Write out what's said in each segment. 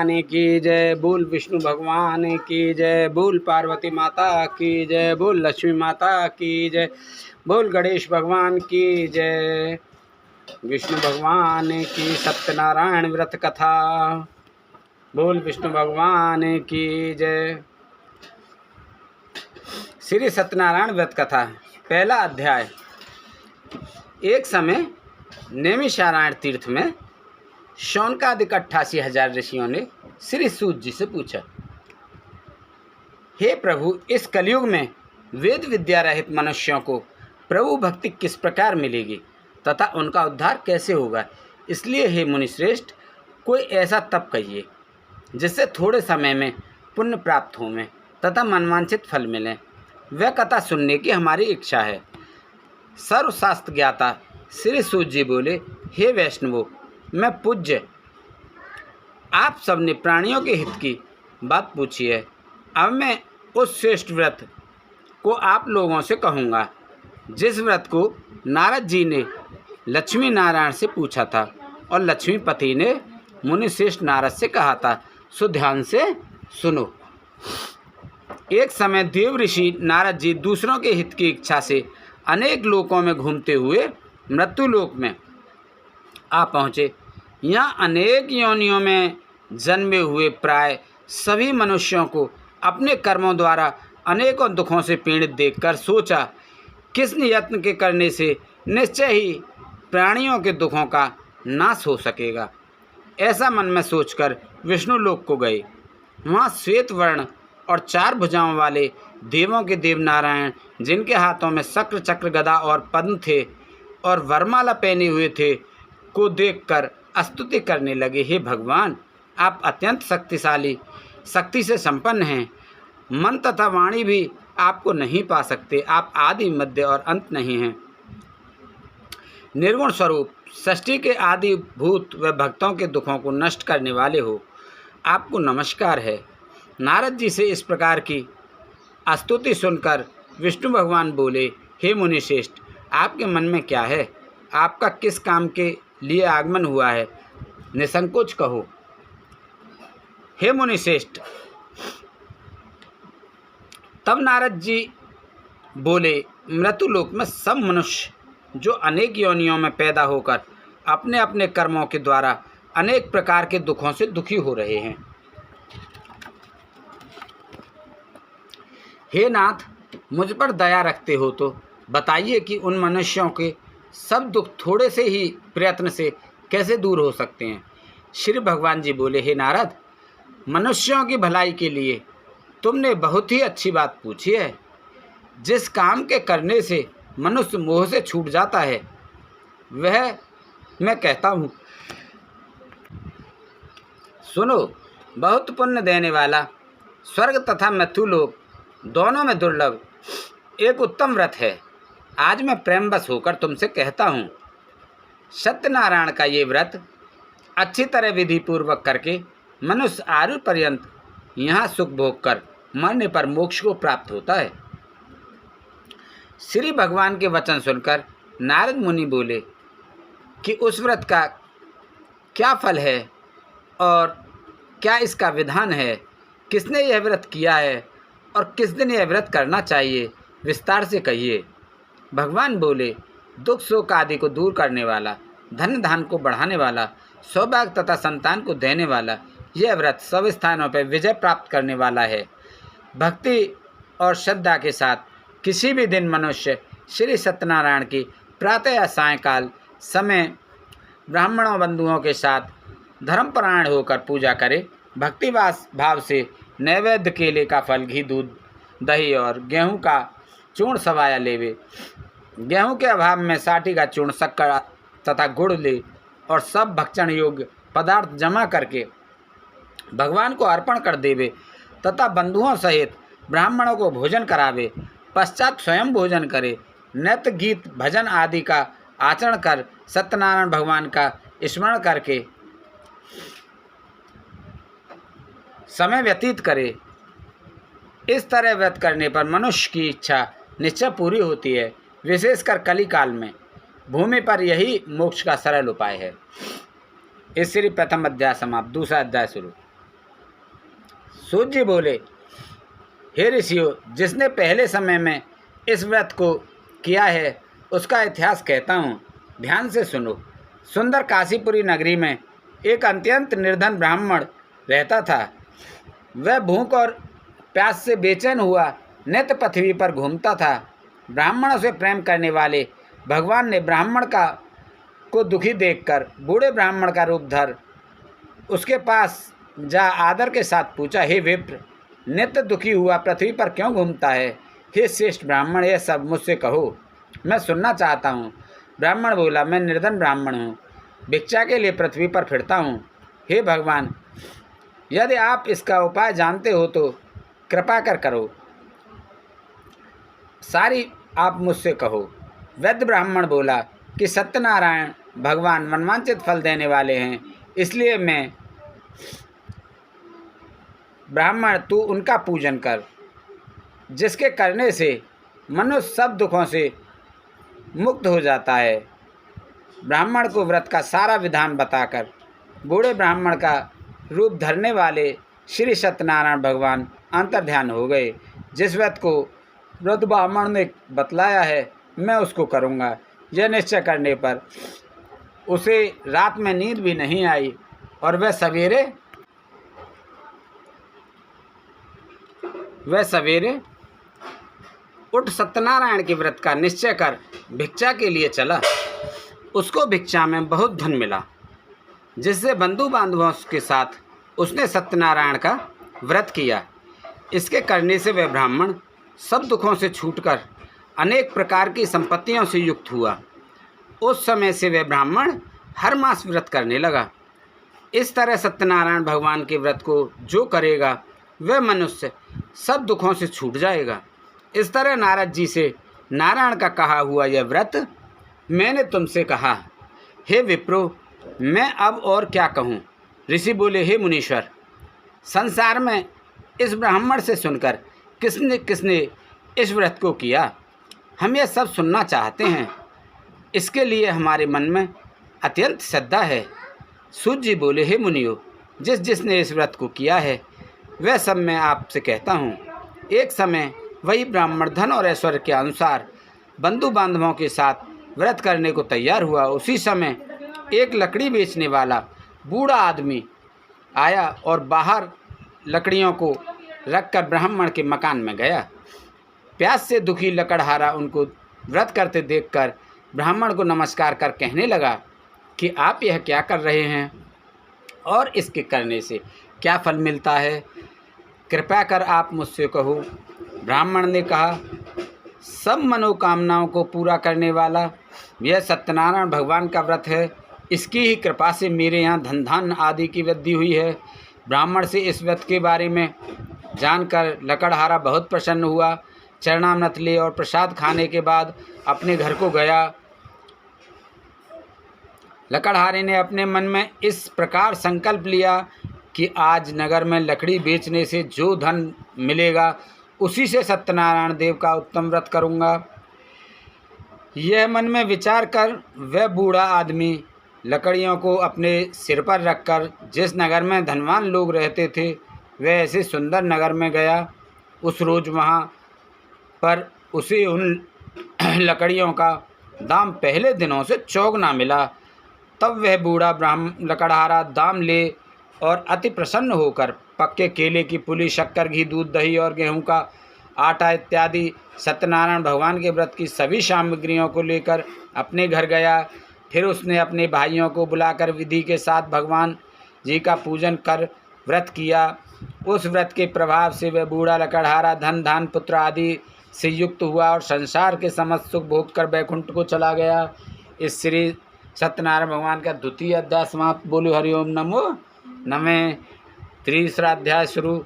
भगवान की जय, बोल विष्णु भगवान की जय, बोल पार्वती माता की जय, बोल लक्ष्मी माता की जय, बोल गणेश भगवान की जय। विष्णु भगवान की सत्यनारायण व्रत कथा। बोल विष्णु भगवान की जय। श्री सत्यनारायण व्रत कथा, पहला अध्याय। एक समय नैमिषारण्य तीर्थ में शौनकादिक 88,000 ऋषियों ने श्री सूत जी से पूछा, हे प्रभु, इस कलयुग में वेद विद्या रहित मनुष्यों को प्रभु भक्ति किस प्रकार मिलेगी तथा उनका उद्धार कैसे होगा? इसलिए हे मुनिश्रेष्ठ, कोई ऐसा तप कहिए जिससे थोड़े समय में पुण्य प्राप्त हो में तथा मनवांछित फल मिले। वह कथा सुनने की हमारी इच्छा है। सर्वशास्त्र ज्ञाता श्री सूत जी बोले, हे वैष्णवों, मैं पूज्य, आप सबने प्राणियों के हित की बात पूछी है। अब मैं उस श्रेष्ठ व्रत को आप लोगों से कहूँगा जिस व्रत को नारद जी ने लक्ष्मी नारायण से पूछा था और लक्ष्मीपति ने मुनिश्रेष्ठ नारद से कहा था। सो ध्यान से सुनो। एक समय देव ऋषि नारद जी दूसरों के हित की इच्छा से अनेक लोकों में घूमते हुए मृत्युलोक में आ पहुँचे। यहाँ अनेक योनियों में जन्मे हुए प्राय सभी मनुष्यों को अपने कर्मों द्वारा अनेकों दुखों से पीड़ित देखकर सोचा, किस यत्न के करने से निश्चय ही प्राणियों के दुखों का नाश हो सकेगा। ऐसा मन में सोचकर विष्णु लोक को गए। वहाँ श्वेत वर्ण और 4 भुजाओं वाले देवों के देव नारायण, जिनके हाथों में शक्र चक्र गदा और पद्म थे और वरमाला पहने हुए थे, को देखकर स्तुति करने लगे। हे भगवान, आप अत्यंत शक्तिशाली, शक्ति से संपन्न हैं। मन तथा वाणी भी आपको नहीं पा सकते। आप आदि, मध्य और अंत नहीं हैं। निर्गुण स्वरूप, सृष्टि के आदि भूत व भक्तों के दुखों को नष्ट करने वाले हो, आपको नमस्कार है। नारद जी से इस प्रकार की स्तुति सुनकर विष्णु भगवान बोले, हे मुनिश्रेष्ठ, आपके मन में क्या है? आपका किस काम के लिए आगमन हुआ है? निसंकोच कहो। हे मुनिश्रेष्ठ, तब नारद जी बोले, मृत्युलोक में सब मनुष्य जो अनेक योनियों में पैदा होकर अपने अपने कर्मों के द्वारा अनेक प्रकार के दुखों से दुखी हो रहे हैं। हे नाथ, मुझ पर दया रखते हो तो बताइए कि उन मनुष्यों के सब दुख थोड़े से ही प्रयत्न से कैसे दूर हो सकते हैं। श्री भगवान जी बोले, हे नारद, मनुष्यों की भलाई के लिए तुमने बहुत ही अच्छी बात पूछी है। जिस काम के करने से मनुष्य मोह से छूट जाता है, वह मैं कहता हूँ, सुनो। बहुत पुण्य देने वाला स्वर्ग तथा मृत्युलोक दोनों में दुर्लभ एक उत्तम व्रत है। आज मैं प्रेमवश होकर तुमसे कहता हूँ, सत्यनारायण का ये व्रत अच्छी तरह विधि पूर्वक करके मनुष्य आयु पर्यंत यहाँ सुख भोग कर मरने पर मोक्ष को प्राप्त होता है। श्री भगवान के वचन सुनकर नारद मुनि बोले कि उस व्रत का क्या फल है और क्या इसका विधान है? किसने यह व्रत किया है और किस दिन यह व्रत करना चाहिए? विस्तार से कहिए। भगवान बोले, दुख शोक आदि को दूर करने वाला, धन धान को बढ़ाने वाला, सौभाग्य तथा संतान को देने वाला, यह व्रत सब स्थानों पर विजय प्राप्त करने वाला है। भक्ति और श्रद्धा के साथ किसी भी दिन मनुष्य श्री सत्यनारायण की प्रातः या सायंकाल समय ब्राह्मणों बंधुओं के साथ धर्मपरायण होकर पूजा करे। भक्ति भाव से नैवेद्य केले का फल, घी, दूध, दही और गेहूं का चूर्ण सवाया लेवे। गेहूं के अभाव में साठी का चूर्ण, शक्कर तथा गुड़ ले और सब भक्षण योग्य पदार्थ जमा करके भगवान को अर्पण कर देवे तथा बंधुओं सहित ब्राह्मणों को भोजन करावे। पश्चात स्वयं भोजन करे। नृत्य, गीत, भजन आदि का आचरण कर सत्यनारायण भगवान का स्मरण करके समय व्यतीत करे। इस तरह व्रत करने पर मनुष्य की इच्छा निश्चय पूरी होती है। विशेषकर कली काल में भूमि पर यही मोक्ष का सरल उपाय है। इस श्री प्रथम अध्याय समाप्त। दूसरा अध्याय शुरू। सूत जी बोले, हे ऋषियों, जिसने पहले समय में इस व्रत को किया है उसका इतिहास कहता हूँ, ध्यान से सुनो। सुंदर काशीपुरी नगरी में एक अत्यंत निर्धन ब्राह्मण रहता था। वह भूख और प्यास से बेचैन हुआ नित्य पृथ्वी पर घूमता था। ब्राह्मणों से प्रेम करने वाले भगवान ने ब्राह्मण को दुखी देखकर बूढ़े ब्राह्मण का रूप धर उसके पास जा आदर के साथ पूछा, हे विप्र, नित्य दुखी हुआ पृथ्वी पर क्यों घूमता है? हे श्रेष्ठ ब्राह्मण, यह सब मुझसे कहो, मैं सुनना चाहता हूँ। ब्राह्मण बोला, मैं निर्धन ब्राह्मण हूँ, भिक्षा के लिए पृथ्वी पर फिरता हूँ। हे भगवान, यदि आप इसका उपाय जानते हो तो कृपा कर करो, सारी आप मुझसे कहो। वैद्य ब्राह्मण बोला कि सत्यनारायण भगवान मनवांचित फल देने वाले हैं, इसलिए मैं ब्राह्मण तू उनका पूजन कर, जिसके करने से मनुष्य सब दुखों से मुक्त हो जाता है। ब्राह्मण को व्रत का सारा विधान बताकर बूढ़े ब्राह्मण का रूप धरने वाले श्री सत्यनारायण भगवान अंतर्ध्यान हो गए। जिस व्रत को व्रत ब्राह्मण ने बतलाया है मैं उसको करूँगा। यह निश्चय करने पर उसे रात में नींद भी नहीं आई और वह सवेरे उठ सत्यनारायण के व्रत का निश्चय कर भिक्षा के लिए चला। उसको भिक्षा में बहुत धन मिला, जिससे बंधु बांधवों के साथ उसने सत्यनारायण का व्रत किया। इसके करने से वह ब्राह्मण सब दुखों से छूटकर अनेक प्रकार की संपत्तियों से युक्त हुआ। उस समय से वह ब्राह्मण हर मास व्रत करने लगा। इस तरह सत्यनारायण भगवान के व्रत को जो करेगा वह मनुष्य सब दुखों से छूट जाएगा। इस तरह नारद जी से नारायण का कहा हुआ यह व्रत मैंने तुमसे कहा। हे विप्रो, मैं अब और क्या कहूँ? ऋषि बोले, हे मुनीश्वर, संसार में इस ब्राह्मण से सुनकर किसने किसने इस व्रत को किया, हम यह सब सुनना चाहते हैं। इसके लिए हमारे मन में अत्यंत श्रद्धा है। सूत जी बोले, हे मुनियो, जिसने इस व्रत को किया है वह सब मैं आपसे कहता हूँ। एक समय वही ब्राह्मण धन और ऐश्वर्य के अनुसार बंधु बांधवों के साथ व्रत करने को तैयार हुआ। उसी समय एक लकड़ी बेचने वाला बूढ़ा आदमी आया और बाहर लकड़ियों को रखकर ब्राह्मण के मकान में गया। प्यास से दुखी लकड़हारा उनको व्रत करते देखकर ब्राह्मण को नमस्कार कर कहने लगा कि आप यह क्या कर रहे हैं और इसके करने से क्या फल मिलता है? कृपया कर आप मुझसे कहो। ब्राह्मण ने कहा, सब मनोकामनाओं को पूरा करने वाला यह सत्यनारायण भगवान का व्रत है। इसकी ही कृपा से मेरे यहाँ धन धान्य आदि की वृद्धि हुई है। ब्राह्मण से इस व्रत के बारे में जानकर लकड़हारा बहुत प्रसन्न हुआ। चरणामृत ले और प्रसाद खाने के बाद अपने घर को गया। लकड़हारे ने अपने मन में इस प्रकार संकल्प लिया कि आज नगर में लकड़ी बेचने से जो धन मिलेगा उसी से सत्यनारायण देव का उत्तम व्रत करूँगा। यह मन में विचार कर वह बूढ़ा आदमी लकड़ियों को अपने सिर पर रखकर जिस नगर में धनवान लोग रहते थे वह ऐसे सुंदर नगर में गया। उस रोज़ वहाँ पर उसे उन लकड़ियों का दाम पहले दिनों से चौगुना मिला। तब वह बूढ़ा लकड़हारा दाम ले और अति प्रसन्न होकर पक्के केले की पुली, शक्कर, घी, दूध, दही और गेहूं का आटा इत्यादि सत्यनारायण भगवान के व्रत की सभी सामग्रियों को लेकर अपने घर गया। फिर उसने अपने भाइयों को बुलाकर विधि के साथ भगवान जी का पूजन कर व्रत किया। उस व्रत के प्रभाव से वह बूढ़ा लकड़हारा धन धान पुत्र आदि से युक्त हुआ और संसार के समस्त सुख भोग कर बैकुंठ को चला गया। इस श्री सत्यनारायण भगवान का द्वितीय अध्याय समाप्त। बोलो हरिओम नमो नमे। तीसरा अध्याय शुरू।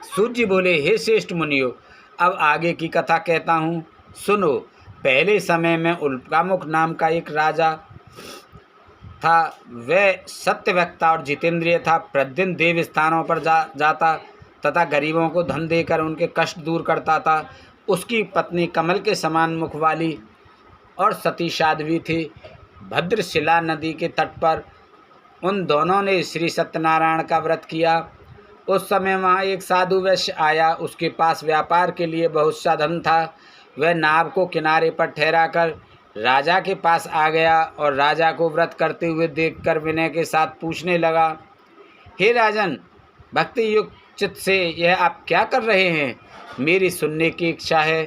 सूत जी बोले, हे श्रेष्ठ मुनियो, अब आगे की कथा कहता हूँ, सुनो। पहले समय में उल्कामुख नाम का एक राजा था। वह सत्यवक्ता और जितेंद्रिय था। प्रतिदिन देव स्थानों पर जाता तथा गरीबों को धन देकर उनके कष्ट दूर करता था। उसकी पत्नी कमल के समान मुख वाली और सती साध्वी थी। भद्रशिला नदी के तट पर उन दोनों ने श्री सत्यनारायण का व्रत किया। उस समय वहाँ एक साधु वैश्य आया। उसके पास व्यापार के लिए बहुत सा धन था। वह नाव को किनारे पर ठहरा कर राजा के पास आ गया और राजा को व्रत करते हुए देखकर विनय के साथ पूछने लगा, हे राजन, भक्ति युक्त चित्त से यह आप क्या कर रहे हैं? मेरी सुनने की इच्छा है,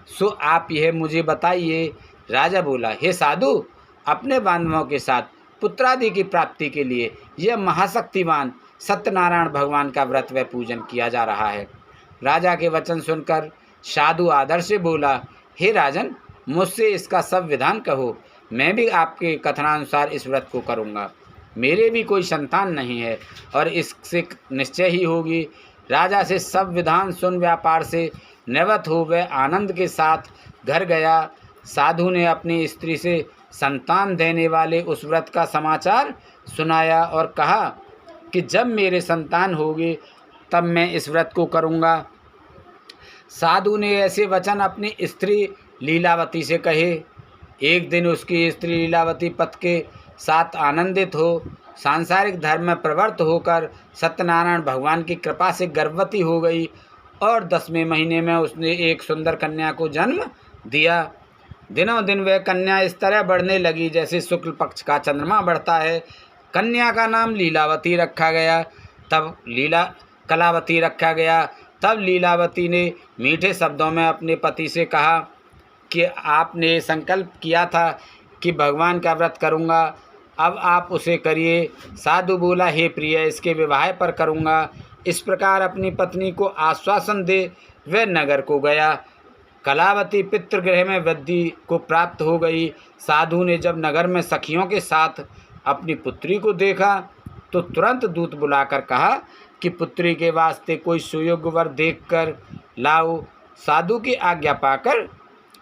सो आप यह मुझे बताइए। राजा बोला, हे साधु, अपने बांधवों के साथ पुत्रादि की प्राप्ति के लिए यह महाशक्तिमान सत्यनारायण भगवान का व्रत व पूजन किया जा रहा है। राजा के वचन सुनकर साधु आदर से बोला, हे राजन, मुझसे इसका सब विधान कहो, मैं भी आपके कथनानुसार इस व्रत को करूँगा। मेरे भी कोई संतान नहीं है और इससे निश्चय ही होगी। राजा से सब विधान सुन व्यापार से निवृत्त हो वह आनंद के साथ घर गया। साधु ने अपनी स्त्री से संतान देने वाले उस व्रत का समाचार सुनाया और कहा कि जब मेरे संतान होगी तब मैं इस व्रत को करूँगा। साधु ने ऐसे वचन अपनी स्त्री लीलावती से कहे। एक दिन उसकी स्त्री लीलावती पति के साथ आनंदित हो सांसारिक धर्म में प्रवृत्त होकर सत्यनारायण भगवान की कृपा से गर्भवती हो गई और 10वें महीने में उसने एक सुंदर कन्या को जन्म दिया। दिनों दिन वह कन्या इस तरह बढ़ने लगी जैसे शुक्ल पक्ष का चंद्रमा बढ़ता है। कन्या का नाम लीलावती रखा गया। तब लीलावती ने मीठे शब्दों में अपने पति से कहा कि आपने संकल्प किया था कि भगवान का व्रत करूँगा, अब आप उसे करिए। साधु बोला, हे प्रिय, इसके विवाह पर करूँगा। इस प्रकार अपनी पत्नी को आश्वासन दे वह नगर को गया। कलावती पितृगृह में वृद्धि को प्राप्त हो गई। साधु ने जब नगर में सखियों के साथ अपनी पुत्री को देखा तो तुरंत दूत बुलाकर कहा कि पुत्री के वास्ते कोई सुयोग्य वर देखकर लाओ। साधु की आज्ञा पाकर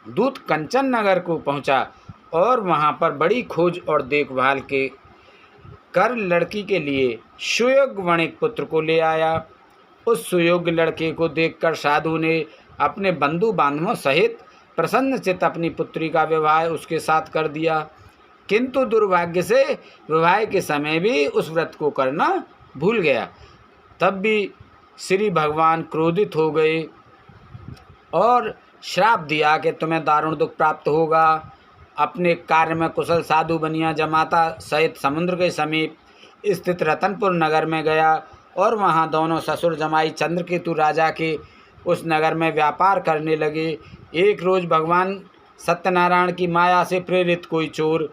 दूत कंचन नगर को पहुंचा और वहां पर बड़ी खोज और देखभाल के कर लड़की के लिए सुयोग्य वणिक पुत्र को ले आया। उस सुयोग्य लड़के को देखकर साधु ने अपने बंधु बांधवों सहित प्रसन्नचित्त अपनी पुत्री का विवाह उसके साथ कर दिया। किंतु दुर्भाग्य से विवाह के समय भी उस व्रत को करना भूल गया। तब भी श्री भगवान क्रोधित हो गए और श्राप दिया कि तुम्हें दारुण दुख प्राप्त होगा। अपने कार्य में कुशल साधु बनिया जमाता सहित समुद्र के समीप स्थित रतनपुर नगर में गया और वहां दोनों ससुर जमाई चंद्रकेतु राजा के उस नगर में व्यापार करने लगे। एक रोज भगवान सत्यनारायण की माया से प्रेरित कोई चोर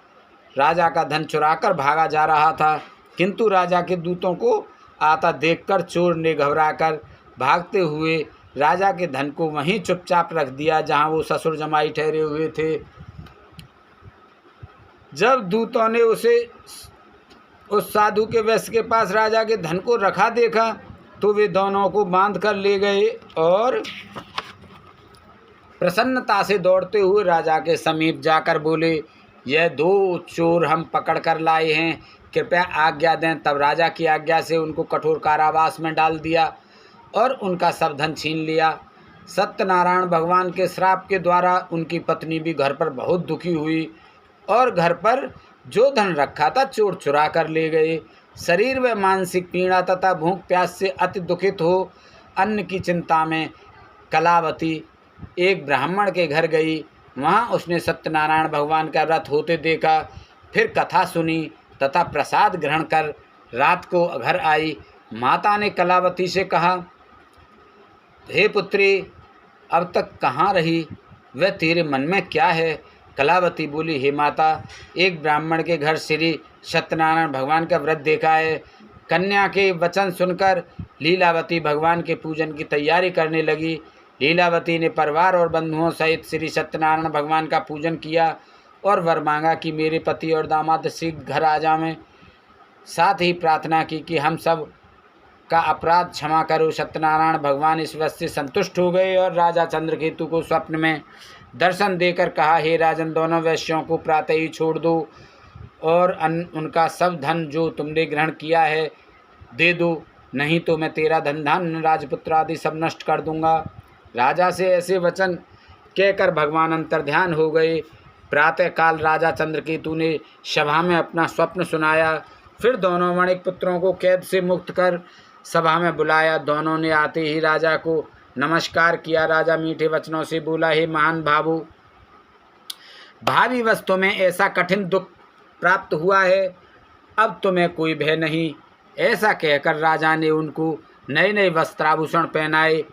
राजा का धन चुराकर भागा जा रहा था, किंतु राजा के दूतों को आता देखकर चोर ने घबराकर भागते हुए राजा के धन को वहीं चुपचाप रख दिया जहां वो ससुर जमाई ठहरे हुए थे। जब दूतों ने उसे उस साधु के वैश्य के पास राजा के धन को रखा देखा तो वे दोनों को बांध कर ले गए और प्रसन्नता से दौड़ते हुए राजा के समीप जाकर बोले, यह दो चोर हम पकड़ कर लाए हैं, कृपया आज्ञा दें। तब राजा की आज्ञा से उनको कठोर कारावास में डाल दिया और उनका सब धन छीन लिया। सत्यनारायण भगवान के श्राप के द्वारा उनकी पत्नी भी घर पर बहुत दुखी हुई और घर पर जो धन रखा था चोर चुरा कर ले गए। शरीर व मानसिक पीड़ा तथा भूख प्यास से अति दुखित हो अन्न की चिंता में कलावती एक ब्राह्मण के घर गई। वहाँ उसने सत्यनारायण भगवान का व्रत होते देखा, फिर कथा सुनी तथा प्रसाद ग्रहण कर रात को घर आई। माता ने कलावती से कहा, हे पुत्री, अब तक कहाँ रही? वह तेरे मन में क्या है? कलावती बोली, हे माता, एक ब्राह्मण के घर श्री सत्यनारायण भगवान का व्रत देखा है। कन्या के वचन सुनकर लीलावती भगवान के पूजन की तैयारी करने लगी। लीलावती ने परिवार और बंधुओं सहित श्री सत्यनारायण भगवान का पूजन किया और वर मांगा कि मेरे पति और दामाद शीघ्र घर आ जावें। साथ ही प्रार्थना की कि हम सब का अपराध क्षमा करो। सत्यनारायण भगवान इस व्रत से संतुष्ट हो गए और राजा चंद्रकेतु को स्वप्न में दर्शन देकर कहा, हे राजन, दोनों वैश्यों को प्रातः ही छोड़ दो और उनका सब धन जो तुमने ग्रहण किया है दे दो, नहीं तो मैं तेरा धन धान्य राजपुत्र आदि सब नष्ट कर दूंगा। राजा से ऐसे वचन कहकर भगवान अंतर्ध्यान हो गए। प्रातःकाल राजा चंद्रकेतु ने सभा में अपना स्वप्न सुनाया। फिर दोनों वणिक पुत्रों को कैद से मुक्त कर सभा में बुलाया। दोनों ने आते ही राजा को नमस्कार किया। राजा मीठे वचनों से बोला, हे महान भावो, भावी वस्तु में ऐसा कठिन दुख प्राप्त हुआ है, अब तुम्हें कोई भय नहीं। ऐसा कहकर राजा ने उनको नए नए वस्त्राभूषण पहनाए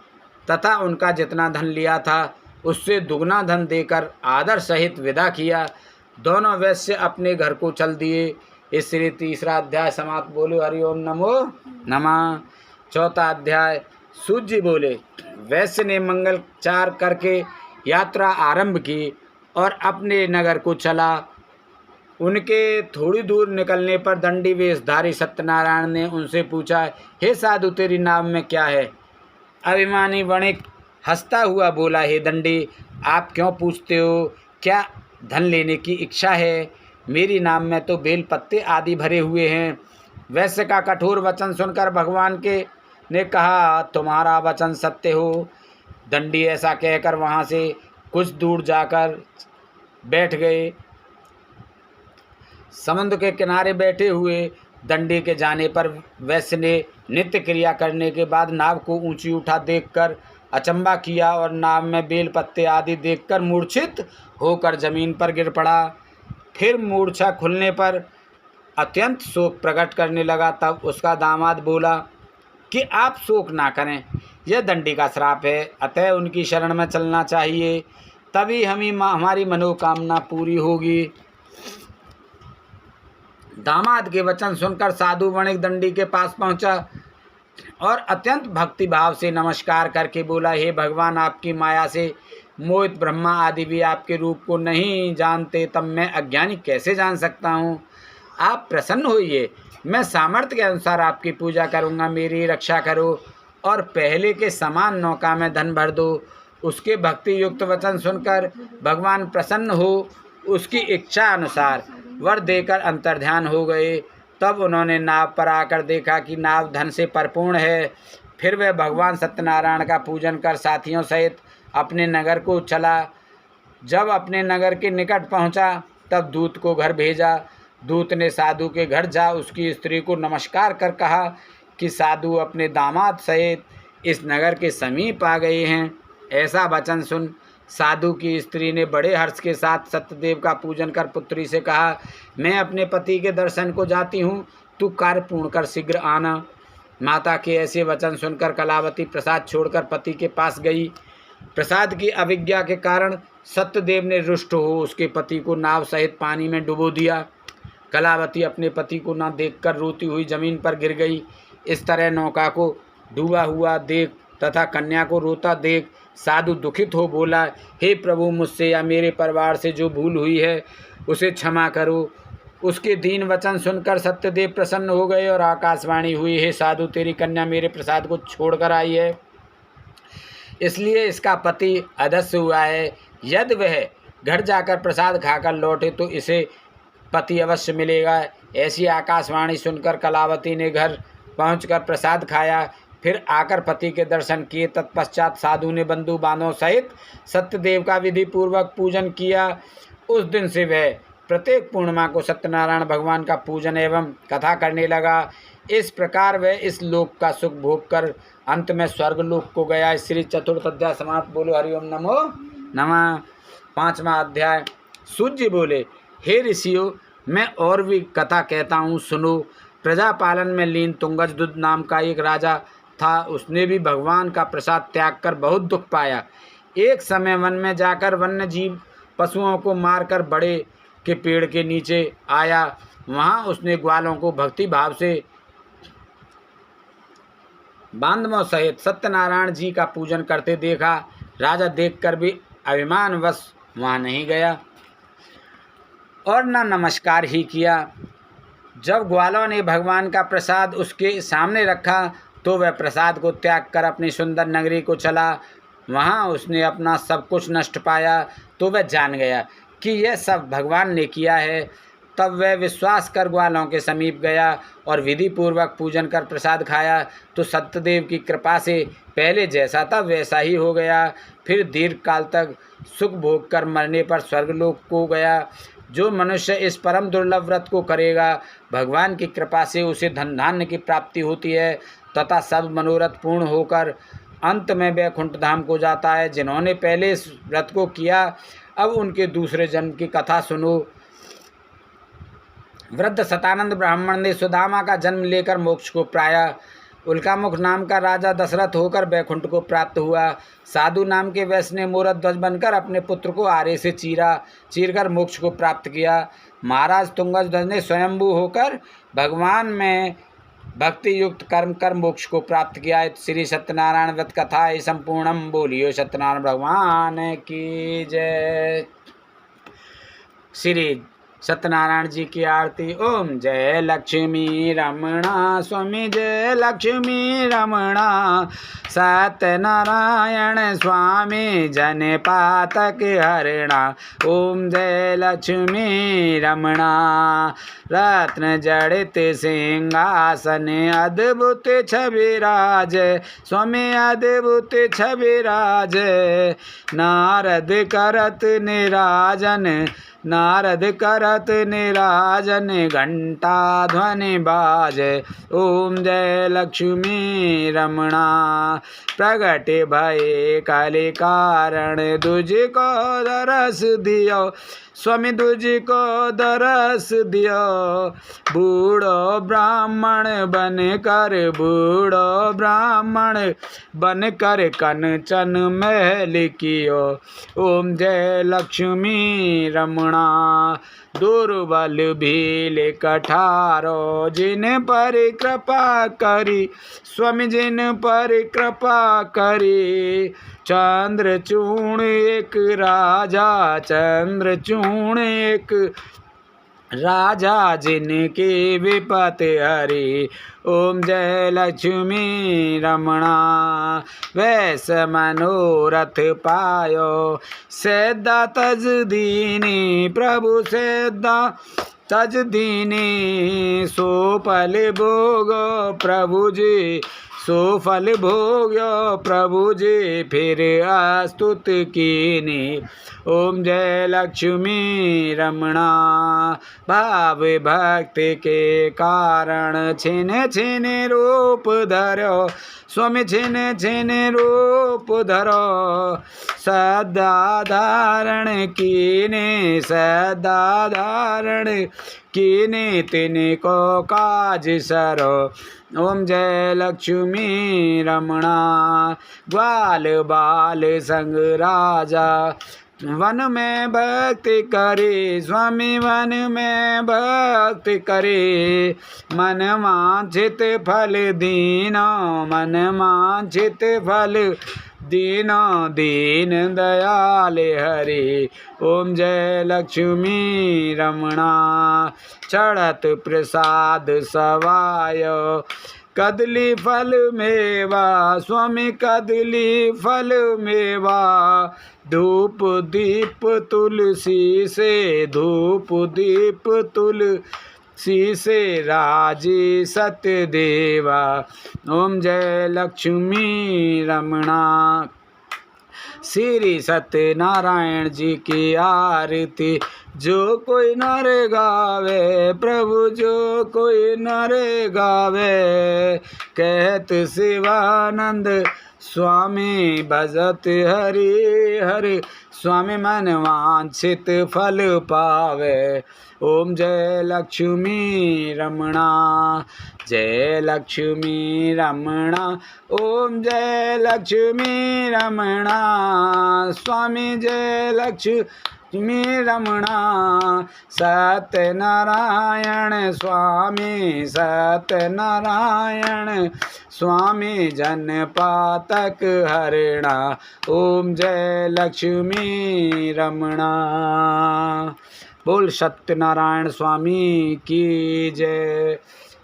तथा उनका जितना धन लिया था उससे दुगना धन देकर आदर सहित विदा किया। दोनों वैश्य अपने घर को चल दिए। इसलिए तीसरा अध्याय समाप्त। बोले हरिओम नमो नमः। चौथा अध्याय। सूत जी बोले, वैश्य ने मंगलचार करके यात्रा आरंभ की और अपने नगर को चला। उनके थोड़ी दूर निकलने पर दंडी वेशधारी सत्यनारायण ने उनसे पूछा, हे साधु, तेरी नाम में क्या है? अभिमानी वणिक हंसता हुआ बोला, हे दंडी, आप क्यों पूछते हो? क्या धन लेने की इच्छा है? मेरी नाम में तो बेल पत्ते आदि भरे हुए हैं। वैश्य का कठोर वचन सुनकर भगवान के ने कहा, तुम्हारा वचन सत्य हो। दंडी ऐसा कहकर वहाँ से कुछ दूर जाकर बैठ गए। समुद्र के किनारे बैठे हुए दंडी के जाने पर वैश्य ने नित्य क्रिया करने के बाद नाव को ऊंची उठा देखकर अचंबा किया और नाव में बेल पत्ते आदि देखकर मूर्छित होकर जमीन पर गिर पड़ा। फिर मूर्छा खुलने पर अत्यंत शोक प्रकट करने लगा। तब उसका दामाद बोला कि आप शोक ना करें, यह दंडी का श्राप है, अतः उनकी शरण में चलना चाहिए, तभी हमारी मनोकामना पूरी होगी। दामाद के वचन सुनकर साधु वणिक दंडी के पास पहुंचा और अत्यंत भक्ति भाव से नमस्कार करके बोला, हे भगवान, आपकी माया से मोहित ब्रह्मा आदि भी आपके रूप को नहीं जानते, तब मैं अज्ञानी कैसे जान सकता हूँ? आप प्रसन्न होइए, मैं सामर्थ्य के अनुसार आपकी पूजा करूँगा। मेरी रक्षा करो और पहले के समान नौका में धन भर दो। उसके भक्ति युक्त वचन सुनकर भगवान प्रसन्न हो उसकी इच्छा अनुसार वर देकर अंतर्ध्यान हो गए। तब उन्होंने नाव पर आकर देखा कि नाव धन से परिपूर्ण है। फिर वह भगवान सत्यनारायण का पूजन कर साथियों सहित अपने नगर को चला। जब अपने नगर के निकट पहुंचा तब दूत को घर भेजा। दूत ने साधु के घर जा उसकी स्त्री को नमस्कार कर कहा कि साधु अपने दामाद सहित इस नगर के समीप आ गए हैं। ऐसा वचन सुन साधु की स्त्री ने बड़े हर्ष के साथ सत्यदेव का पूजन कर पुत्री से कहा, मैं अपने पति के दर्शन को जाती हूँ, तू कार्य पूर्ण कर शीघ्र आना। माता के ऐसे वचन सुनकर कलावती प्रसाद छोड़कर पति के पास गई। प्रसाद की अविज्ञा के कारण सत्यदेव ने रुष्ट हो उसके पति को नाव सहित पानी में डुबो दिया। कलावती अपने पति को न देखकर रोती हुई जमीन पर गिर गई। इस तरह नौका को डूबा हुआ देख तथा कन्या को रोता देख साधु दुखित हो बोला, हे प्रभु, मुझसे या मेरे परिवार से जो भूल हुई है उसे क्षमा करो। उसके दीन वचन सुनकर सत्यदेव प्रसन्न हो गए और आकाशवाणी हुई, हे साधु, तेरी कन्या मेरे प्रसाद को छोड़कर आई है, इसलिए इसका पति अदस्य हुआ है। यदि वह घर जाकर प्रसाद खाकर लौटे तो इसे पति अवश्य मिलेगा। ऐसी आकाशवाणी सुनकर कलावती ने घर पहुंचकर प्रसाद खाया, फिर आकर पति के दर्शन किए। तत्पश्चात साधु ने बंधु बांधवों सहित सत्यदेव का विधि पूर्वक पूजन किया। उस दिन से वह प्रत्येक पूर्णिमा को सत्यनारायण भगवान का पूजन एवं कथा करने लगा। इस प्रकार वह इस लोक का सुख भोग कर अंत में स्वर्ग लोक को गया। श्री चतुर्थ अध्याय समाप्त। बोलो हरिओम नमो नमः। पांचवा अध्याय। सूत जी बोले, हे ऋषियों, मैं और भी कथा कहता हूँ, सुनो। प्रजापालन में लीन तुंगजदुत नाम का एक राजा था। उसने भी भगवान का प्रसाद त्याग कर बहुत दुख पाया। एक समय वन में जाकर वन्य जीव पशुओं को मारकर बड़े के पेड़ के नीचे आया। वहाँ उसने ग्वालों को भक्ति भाव से बांधवों सहित सत्यनारायण जी का पूजन करते देखा। राजा देखकर भी अभिमानवश वहाँ नहीं गया और न नमस्कार ही किया। जब ग्वालों ने भगवान का प्रसाद उसके सामने रखा तो वह प्रसाद को त्याग कर अपनी सुंदर नगरी को चला। वहाँ उसने अपना सब कुछ नष्ट पाया तो वह जान गया कि यह सब भगवान ने किया है। तब वह विश्वास कर ग्वालों के समीप गया और विधि पूर्वक पूजन कर प्रसाद खाया तो सत्यदेव की कृपा से पहले जैसा था वैसा ही हो गया। फिर दीर्घ काल तक सुख भोग कर मरने पर स्वर्गलोक को गया। जो मनुष्य इस परम दुर्लभ व्रत को करेगा, भगवान की कृपा से उसे धन धान्य की प्राप्ति होती है तथा सब मनोरथ पूर्ण होकर अंत में वैकुंठ धाम को जाता है। जिन्होंने पहले इस व्रत को किया, अब उनके दूसरे जन्म की कथा सुनो। वृद्ध शतानंद ब्राह्मण ने सुदामा का जन्म लेकर मोक्ष को पाया। उल्कामुख नाम का राजा दशरथ होकर वैकुंठ को प्राप्त हुआ। साधु नाम के वैश्य ने मोरध्वज ध्वज बनकर अपने पुत्र को आरे से चीरकर मोक्ष को प्राप्त किया। महाराज तुंगध्वज ने स्वयंभू होकर भगवान में भक्ति युक्त कर्म कर मोक्ष को प्राप्त किया। श्री सत्यनारायण व्रत कथा संपूर्णम। बोलियो सत्यनारायण भगवान की जय। श्री सत्यनारायण जी की आरती। ओम जय लक्ष्मी रमणा स्वामी, जय लक्ष्मी रमणा। सत्यनारायण स्वामी जन पातक हरणा। ओम जय लक्ष्मी रमणा। रत्न जड़ित सिंहासन अद्भुत छविराज, स्वामी अद्भुत छविराज। नारद करत निराजन, नारद करत निराजन, घंटा ध्वनि बाज। ओम जय लक्ष्मी रमणा। प्रगट भये कलि कारण, तुझको दरस दियो, स्वामी तुझको दरस दियो। बूढ़ो ब्राह्मण बन कर, बूढ़ो ब्राह्मण बन कर कंचन महल कियो। ओम जय लक्ष्मी रमणा। दुर्बल भील कठारो, जिन पर कृपा करी, स्वामी जिन पर कृपा करी। चंद्रचूर्ण एक राजा, चंद्रचूर्ण एक राजा, जिनकी विपत हरी। ओम जय लक्ष्मी रमणा। वैस मनोरथ पायो, सेदा तज दीनी, प्रभु सेदा तज दीनी। सो फल भोगो प्रभु जी, सो फल भोग्यो प्रभु जी, फिर अस्तुत कीनी। ओम जय लक्ष्मी रमणा। भाव भक्ति के कारण छिन छिन रूप धरो, स्वामी छिन छिन रूप धरो। सदा धारण कीने, सदा धारण कीने, तिनको काज सरो। ओम जय लक्ष्मी रमणा। ग्वाल बाल संग राजा, वन में भक्ति करे, स्वामी वन में भक्ति करे। मन वांछित फल दीनो, मन वांछित फल दीनो, दीन दयाल हरि। ओम जय लक्ष्मी रमणा। चढ़त प्रसाद सवायो, कदली फल मेवा, स्वामी कदली फल मेवा। धूप दीप तुलसी से, धूप दीप तुलसी से, राजी सत्य देवा। ओम जय लक्ष्मी रमणा। श्री सत्यनारायण जी की आरती। जो कोई नर गावे प्रभु, जो कोई नर गावे। कहत शिवानंद स्वामी भजत हरि हरि, स्वामी मन वांछित फल पावे। ओम जय लक्ष्मी रमणा। जय लक्ष्मी रमणा। ओम जय लक्ष्मी रमणा। स्वामी जय लक्ष्मी रमणा। सत्यनारायण स्वामी, सत्यनारायण स्वामी जन पातक हरणा। ओम जय लक्ष्मी रमणा। बोल सत्यनारायण स्वामी की जय।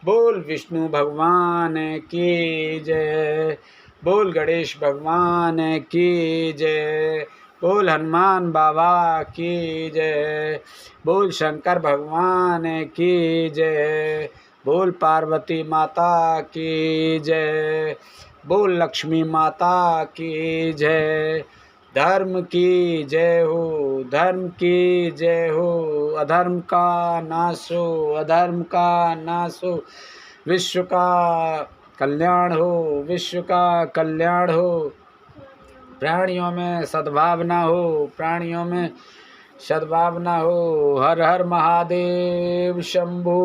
बोल विष्णु भगवान की जय। बोल गणेश भगवान की जय। बोल हनुमान बाबा की जय। बोल शंकर भगवान की जय। बोल पार्वती माता की जय। बोल लक्ष्मी माता की जय। धर्म की जय हो, धर्म की जय हो। अधर्म का नाश हो, अधर्म का नाश हो। विश्व का कल्याण हो, विश्व का कल्याण हो। प्राणियों में सद्भावना हो, प्राणियों में सद्भावना हो। हर हर महादेव शंभो।